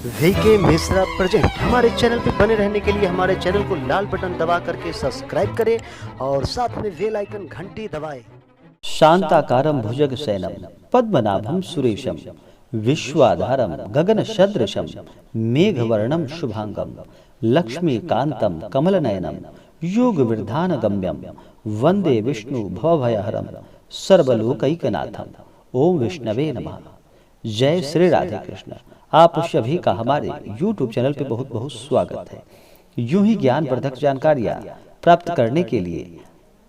VK Mishra present. हमारे channel पे बने रहने के लिए हमारे चैनल को लाल बटन दबा करके सब्सक्राइब करें और साथ में बेल आइकन घंटी दबाएं। शांताकारं भुजगशयनं पद्मनाभं सुरेशं विश्वाधारं गगनसदृशं मेघवर्णं शुभांगं लक्ष्मीकान्तं कमलनयनं योगविधानगम्यं वंदे विष्णु भवभयहरं सर्वलोकैकनाथं। ओम विष्णवे नमः। जय श्री राधे कृष्ण। आप सभी का हमारे YouTube चैनल पे बहुत बहुत स्वागत है। यूं ही ज्ञानवर्धक जानकारियाँ प्राप्त करने के लिए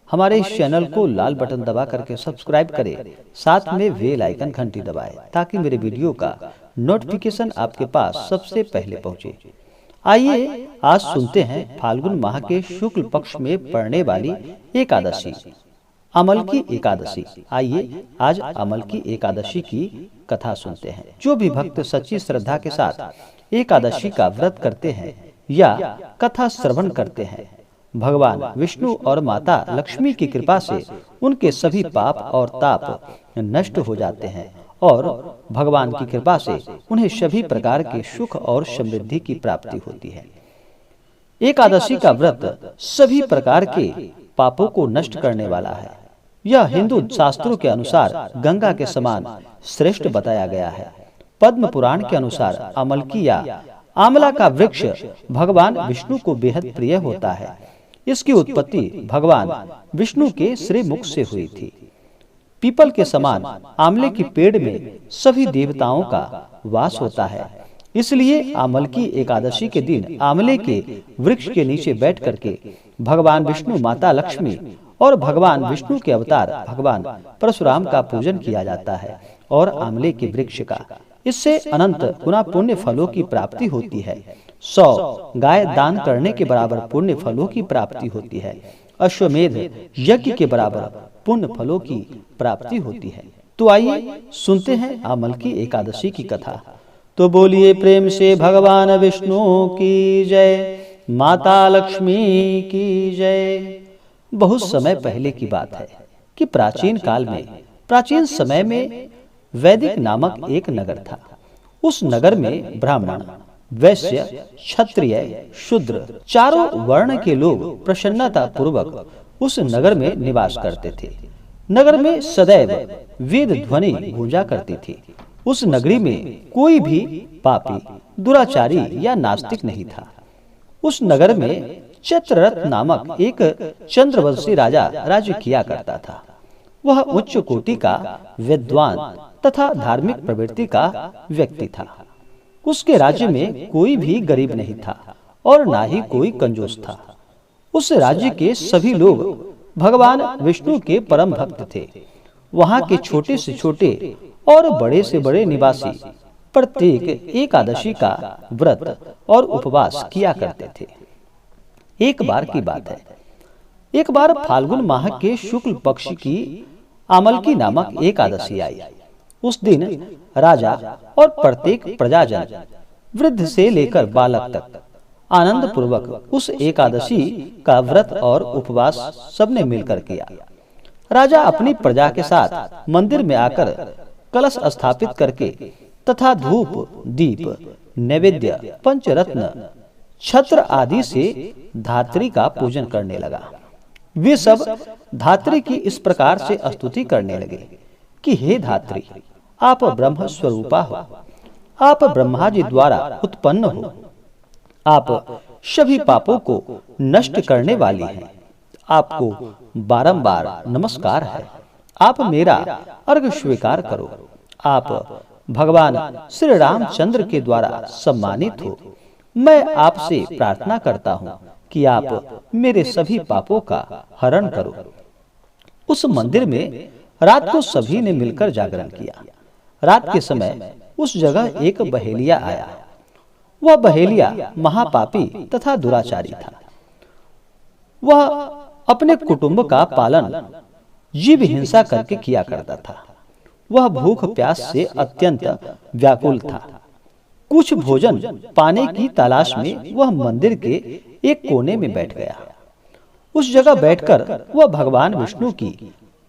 हमारे इस चैनल को लाल बटन दबा करके सब्सक्राइब करें, साथ में बेल आइकन घंटी दबाएं ताकि मेरे वीडियो का नोटिफिकेशन आपके पास सबसे पहले पहुंचे। आइए आज सुनते हैं फाल्गुन माह के शुक्ल पक्ष में पड़ने वाली एकादशी, अमल की एकादशी। आइए आज अमल की एकादशी की कथा सुनते हैं। जो भी भक्त सच्ची श्रद्धा के साथ एकादशी का व्रत करते हैं या कथा श्रवण करते हैं, भगवान विष्णु और माता लक्ष्मी की कृपा से उनके सभी पाप और ताप नष्ट हो जाते हैं और भगवान की कृपा से उन्हें सभी प्रकार के सुख और समृद्धि की प्राप्ति होती है। एकादशी का व्रत सभी प्रकार के पापों को नष्ट करने वाला है। यह हिंदू शास्त्रों के अनुसार गंगा के समान श्रेष्ठ बताया गया है। पद्म पुराण के अनुसार अमलकी या आंवला का वृक्ष भगवान विष्णु को बेहद प्रिय होता है। इसकी उत्पत्ति भगवान विष्णु के श्री मुख से हुई थी। पीपल के समान आंवले की पेड़ में सभी देवताओं का वास होता है। इसलिए आंवलकी एकादशी के दिन आंवले के वृक्ष के नीचे बैठ करके भगवान विष्णु, माता लक्ष्मी और भगवान विष्णु के अवतार भगवान परशुराम का पूजन किया जाता है और आंवले के वृक्ष का। इससे अनंत गुना पुण्य फलों की प्राप्ति होती है। 100 गाय दान करने के बराबर पुण्य फलों की प्राप्ति होती है। अश्वमेध यज्ञ के बराबर पुण्य फलों की प्राप्ति होती है। तो आइए सुनते हैं अमलकी एकादशी की कथा। तो बोलिए प्रेम से भगवान विष्णु की जय, माता लक्ष्मी की जय। बहुत समय पहले की बात है कि प्राचीन काल में, प्राचीन समय में वैदिक नामक एक नगर था। उस नगर में ब्राह्मण, वैश्य, क्षत्रिय, शूद्र चारों वर्ण के लोग प्रसन्नता पूर्वक उस नगर में निवास करते थे। नगर में सदैव वेद ध्वनि गूंजा करती थी। उस नगरी में कोई भी पापी, दुराचारी या नास्तिक नहीं था। उस नगर में चित्ररथ नामक एक चंद्रवंशी राजा राज्य किया करता था। वह उच्च कोटि का विद्वान तथा धार्मिक प्रवृत्ति का व्यक्ति था। उसके राज्य में कोई भी गरीब नहीं था और ना ही कोई कंजूस था। उस राज्य के सभी लोग भगवान विष्णु के परम भक्त थे। वहाँ के छोटे से छोटे और बड़े से बड़े निवासी प्रत्येक एकादशी का व्रत और उपवास किया करते थे। एक बार की बात है, एक बार फाल्गुन माह के शुक्ल पक्ष की अमलकी नामक एकादशी आई। उस दिन राजा और प्रत्येक प्रजाजन, वृद्ध से लेकर बालक तक, आनंद पूर्वक उस एकादशी का व्रत और उपवास सबने मिलकर किया। राजा अपनी प्रजा के साथ मंदिर में आकर कलश स्थापित करके तथा धूप, दीप, नैवेद्य, पंचरत्न, छत्र आदि से धात्री का पूजन करने लगा। वे सब धात्री की इस प्रकार से स्तुति करने लगे कि हे धात्री, आप ब्रह्म स्वरूपा हो, आप ब्रह्मा जी द्वारा उत्पन्न हो, आप सभी पापों को नष्ट करने वाली हैं। आपको बारंबार नमस्कार है। आप मेरा अर्घ स्वीकार करो। आप भगवान श्री रामचंद्र के द्वारा सम्मानित हो। मैं आपसे प्रार्थना करता हूँ कि आप मेरे सभी पापों का हरण करो। उस मंदिर में रात को सभी ने मिलकर जागरण किया। रात के समय उस जगह एक बहेलिया आया। वह बहेलिया महापापी तथा दुराचारी था। वह अपने कुटुंब का पालन जीव हिंसा करके किया करता था। वह भूख प्यास से अत्यंत व्याकुल था। कुछ भोजन पाने की तलाश में वह मंदिर के एक कोने में बैठ गया। उस जगह बैठकर वह भगवान विष्णु की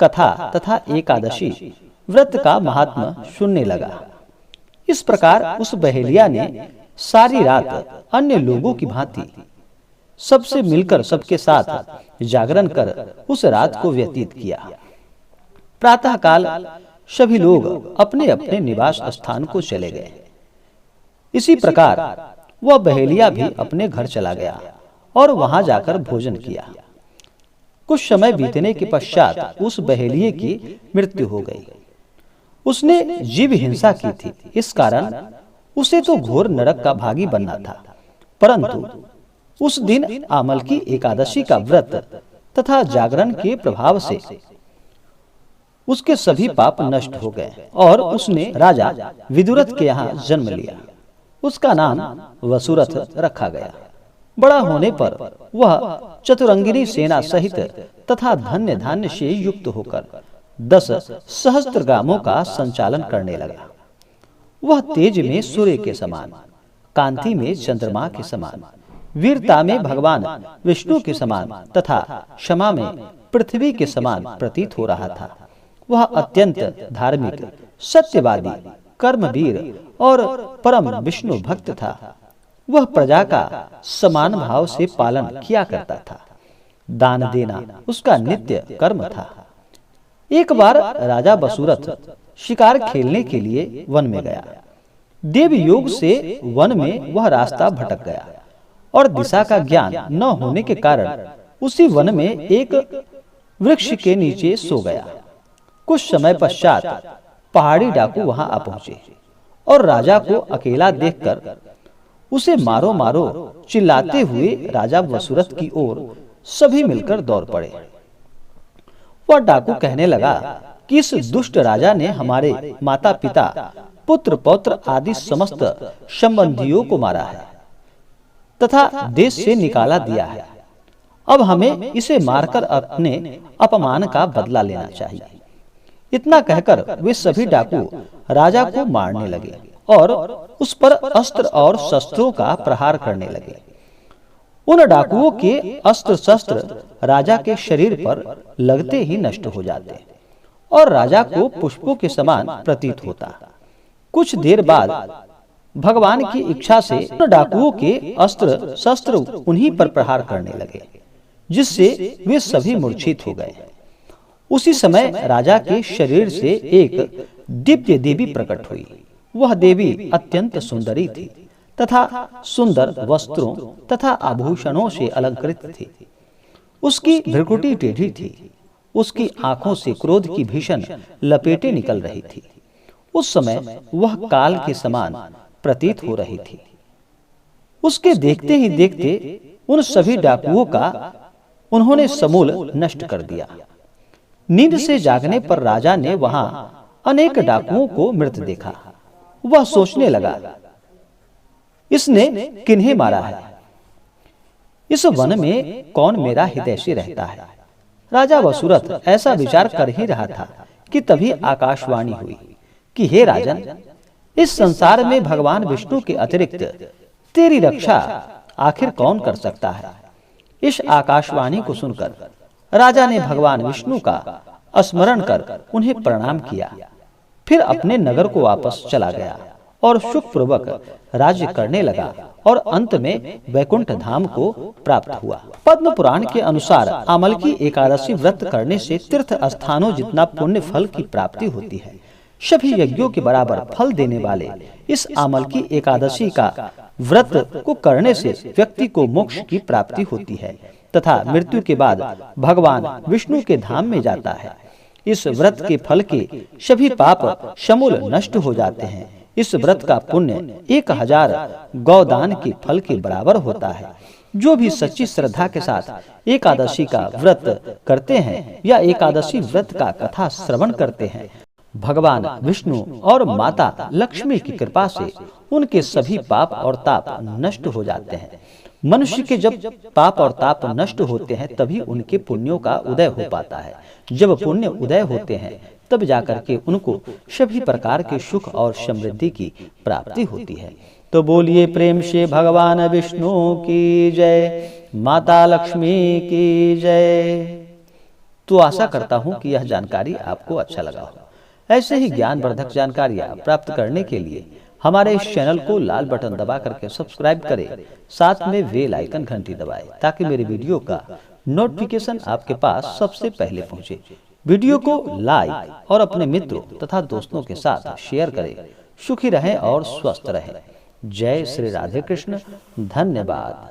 कथा तथा एकादशी व्रत का महात्म्य सुनने लगा। इस प्रकार उस बहेलिया ने सारी रात अन्य लोगों की भांति सबसे मिलकर सबके साथ जागरण कर उस रात को व्यतीत किया। प्रातः काल सभी लोग अपने अपने निवास स्थान को चले गए। इसी प्रकार वह बहेलिया भी अपने घर चला गया और वहां जाकर भोजन किया। कुछ समय बीतने के पश्चात उस बहेलिये की मृत्यु हो गई। उसने जीव हिंसा की थी, इस कारण उसे तो घोर नरक का भागी बनना था। परंतु उस दिन आमल की एकादशी का व्रत तथा जागरण के प्रभाव से उसके सभी पाप नष्ट हो गए और उसने राजा विदुरथ के यहाँ जन्म लिया। उसका नाम वसुरथ रखा गया। बड़ा होने पर वह चतुरंगिनी सेना सहित तथा धन्य धान्य से युक्त होकर 10 सहस्त्र गामों का संचालन करने लगा। वह तेज में सूर्य के समान, कांति में चंद्रमा के समान, वीरता में भगवान विष्णु के समान तथा क्षमा में पृथ्वी के समान प्रतीत हो रहा था। वह अत्यंत धार्मिक, सत्यवादी, कर्मवीर और परम विष्णु भक्त था। वह प्रजा का समान भाव से पालन किया करता था। दान देना उसका नित्य कर्म था। एक बार राजा वसुरथ शिकार खेलने के लिए वन में गया। देव योग से वन में वह रास्ता भटक गया और दिशा का ज्ञान न होने के कारण उसी वन में एक वृक्ष के नीचे सो गया। कुछ समय पश्चात पहाड़ी डाकू वहां आ पहुंचे और राजा को अकेला देखकर उसे मारो मारो चिल्लाते हुए राजा वसुरथ की ओर सभी मिलकर दौड़ पड़े। वह डाकू कहने लगा कि इस दुष्ट राजा ने हमारे माता पिता, पुत्र पौत्र आदि समस्त संबंधियों को मारा है तथा देश से निकाला दिया है। अब हमें इसे मारकर अपने अपमान का बदला लेना चाहिए। इतना कहकर वे सभी डाकू राजा को मारने लगे और उस पर अस्त्र और शस्त्रों का प्रहार करने लगे। उन डाकुओं के अस्त्र शस्त्र राजा के शरीर पर लगते ही नष्ट हो जाते और राजा को पुष्पों के समान प्रतीत होता। कुछ देर बाद भगवान की इच्छा से उन डाकुओं के अस्त्र शस्त्र उन्हीं पर प्रहार करने लगे, जिससे वे सभी मूर्छित हो गए। उसी समय राजा के शरीर से एक दिव्य देवी प्रकट हुई। वह देवी अत्यंत सुंदरी थी तथा सुंदर वस्त्रों तथा आभूषणों से अलंकृत थी। उसकी भ्रुकुटी टेढ़ी थी। उसकी आंखों से क्रोध की भीषण लपेटें निकल रही थी। उस समय वह काल के समान प्रतीत हो रही थी। उसके देखते ही देखते उन सभी डाकुओं का उन्होंने समूल नष्ट कर दिया। नींद से जागने पर राजा ने वहां अनेक डाकुओं को मृत देखा। वह सोचने लगा, इसने किन्हें मारा है? इस वन में कौन मेरा हितैषी रहता है? राजा वसुरथ ऐसा विचार कर ही रहा था कि तभी आकाशवाणी हुई कि हे राजन, इस संसार में भगवान विष्णु के अतिरिक्त तेरी रक्षा आखिर कौन कर सकता है? इस आकाशवाणी को सुनकर राजा ने भगवान विष्णु का स्मरण कर उन्हें प्रणाम किया। फिर अपने नगर को वापस चला गया और सुखपूर्वक राज्य करने लगा और अंत में वैकुंठ धाम को प्राप्त हुआ। पद्म पुराण के अनुसार आमल की एकादशी व्रत करने से तीर्थ स्थानों जितना पुण्य फल की प्राप्ति होती है। सभी यज्ञों के बराबर फल देने वाले इस आमल की एकादशी का व्रत को करने से व्यक्ति को मोक्ष की प्राप्ति होती है तथा मृत्यु के बाद भगवान विष्णु के धाम में जाता है। इस व्रत के फल के सभी पाप समूल नष्ट हो जाते हैं। इस व्रत का पुण्य 1000 गौदान के फल के बराबर होता है। जो भी सच्ची श्रद्धा के साथ एकादशी का व्रत करते हैं या एकादशी व्रत का कथा श्रवण करते हैं, भगवान विष्णु और माता लक्ष्मी की कृपा से उनके सभी पाप और ताप नष्ट हो जाते हैं। मनुष्य के जब पाप और ताप नष्ट होते हैं तभी उनके पुण्यों का उदय हो पाता है। जब पुण्य उदय होते हैं तब जाकर के उनको सभी प्रकार के सुख और समृद्धि की प्राप्ति होती है। तो बोलिए प्रेम से भगवान विष्णु की जय, माता लक्ष्मी की जय। तो आशा करता हूँ कि यह जानकारी आपको अच्छा लगा हो। ऐसे ही ज्ञानवर्धक जानकारियाँ प्राप्त करने के लिए हमारे इस चैनल को लाल बटन दबा करके सब्सक्राइब करें, साथ में बेल आइकन घंटी दबाएं ताकि मेरे वीडियो का नोटिफिकेशन आपके पास सबसे पहले पहुंचे। वीडियो को लाइक और अपने मित्रों तथा दोस्तों के साथ शेयर करें। सुखी रहें और स्वस्थ रहें। जय श्री राधे कृष्ण। धन्यवाद।